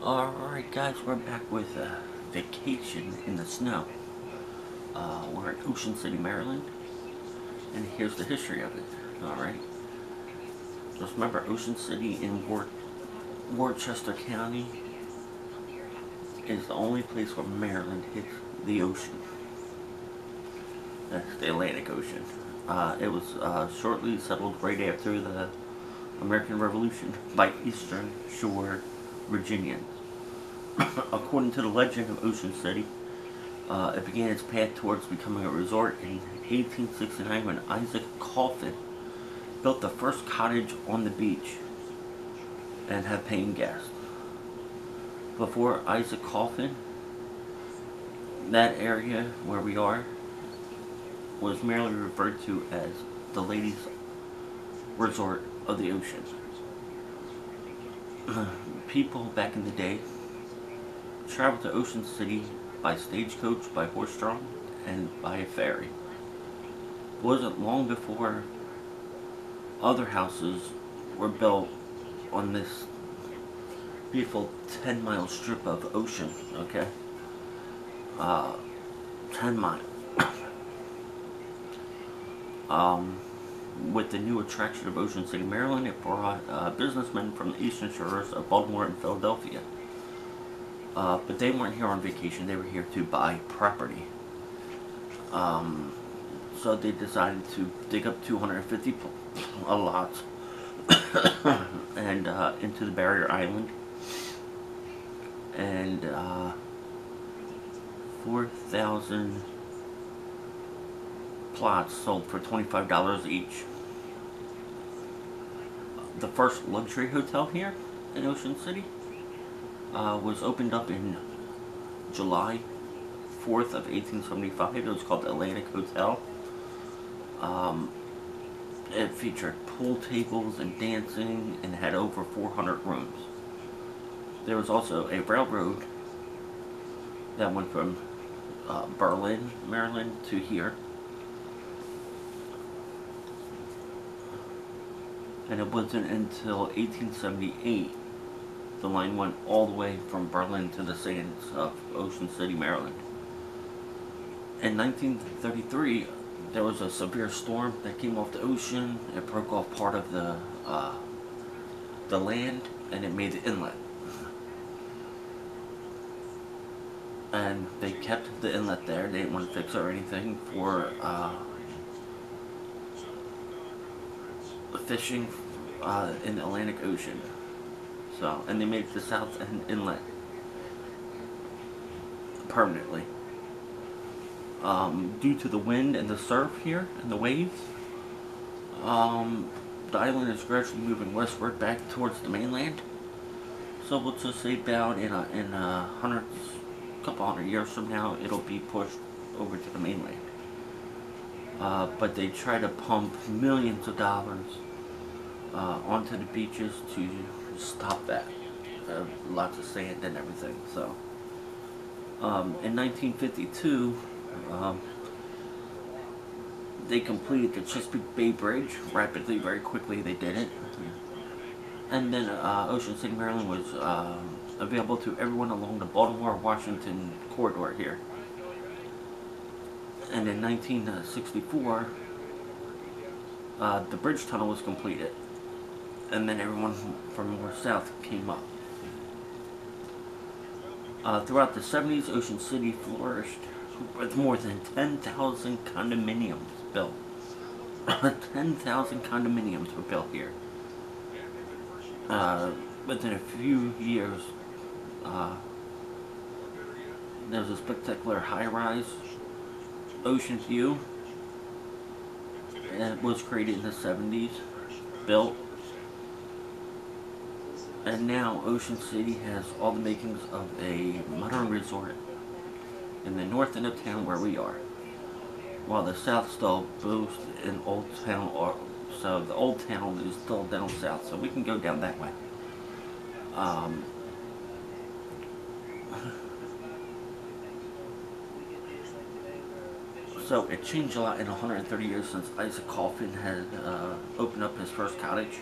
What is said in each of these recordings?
Alright guys, we're back with Vacation in the Snow. We're in Ocean City, Maryland, and here's the history of it. Alright, just remember Ocean City in Worcester County is the only place where Maryland hits the ocean. That's the Atlantic Ocean. It was shortly settled right after the American Revolution by Eastern Shore Virginians. According to the legend of Ocean City, it began its path towards becoming a resort in 1869 when Isaac Coffin built the first cottage on the beach and had paying guests. Before Isaac Coffin, that area where we are was merely referred to as the ladies' resort of the ocean. People back in the day traveled to Ocean City by stagecoach, by horse-drawn, and by a ferry. It wasn't long before other houses were built on this beautiful 10-mile strip of ocean, okay? 10 miles. With the new attraction of Ocean City, Maryland, it brought businessmen from the eastern shores of Baltimore and Philadelphia. But they weren't here on vacation, they were here to buy property. So they decided to dig up 250 lots and into the barrier island, and 4,000 plots sold for $25 each. The first luxury hotel here in Ocean City was opened up in July 4th of 1875. It was called the Atlantic Hotel. It featured pool tables and dancing and had over 400 rooms. There was also a railroad that went from Berlin, Maryland to here. And it wasn't until 1878 the line went all the way from Berlin to the sands of Ocean City, Maryland. In 1933, there was a severe storm that came off the ocean. It broke off part of the land, and it made the inlet. And they kept the inlet there. They didn't want to fix it or anything for fishing in the Atlantic Ocean. So, and they made the South End Inlet permanently. Due to the wind and the surf here and the waves, the island is gradually moving westward back towards the mainland. So we'll just say about in a couple hundred years from now, it'll be pushed over to the mainland. But they try to pump millions of dollars onto the beaches to stop that. Lots of sand and everything. So, in 1952, they completed the Chesapeake Bay Bridge rapidly, very quickly. They did it, and then Ocean City, Maryland was available to everyone along the Baltimore-Washington corridor here. And in 1964, the bridge tunnel was completed, and then everyone from more south came up. Throughout the 70s, Ocean City flourished with more than 10,000 condominiums built. 10,000 condominiums were built here. Within a few years, there was a spectacular high-rise Ocean View. It was created in the 70s, built. And now Ocean City has all the makings of a modern resort in the north end of town where we are, while the south still boasts an old town, so the old town is still down south, so we can go down that way. So it changed a lot in 130 years since Isaac Coffin had opened up his first cottage.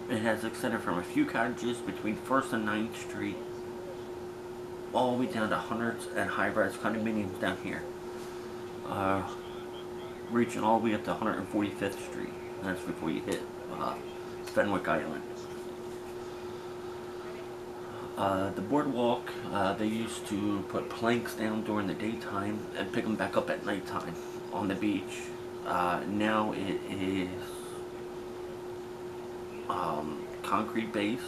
It has extended from a few cottages between 1st and 9th Street all the way down to hundreds and high-rise condominiums down here. Reaching all the way up to 145th Street. That's before you hit Fenwick Island. The boardwalk, they used to put planks down during the daytime and pick them back up at nighttime on the beach. Now it is concrete based,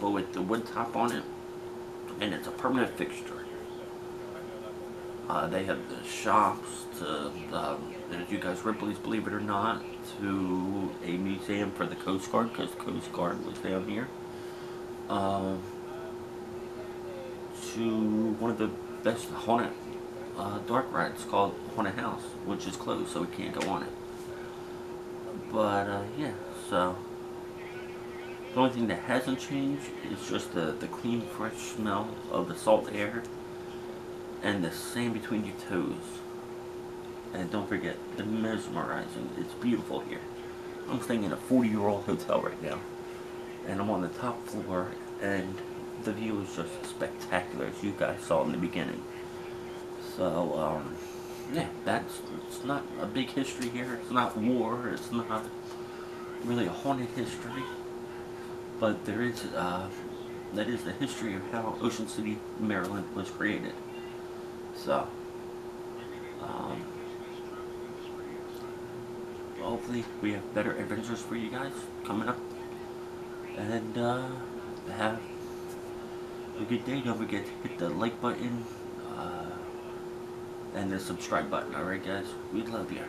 but with the wood top on it, and it's a permanent fixture. They have the shops to, as you guys Ripley's, believe it or not, to a museum for the Coast Guard, because the Coast Guard was down here. To one of the best haunted dark rides called Haunted House, which is closed, so we can't go on it. But yeah, so the only thing that hasn't changed is just the clean, fresh smell of the salt air and the sand between your toes. And don't forget, the mesmerizing. It's beautiful here. I'm staying in a 40-year-old hotel right now, and I'm on the top floor, and the view is just spectacular, as you guys saw in the beginning. So, yeah, it's not a big history here. It's not war. It's not really a haunted history. But there is, that is the history of how Ocean City, Maryland was created. So, hopefully we have better adventures for you guys coming up. And, have a good day. Don't forget to hit the like button and the subscribe button. Alright guys, we love you.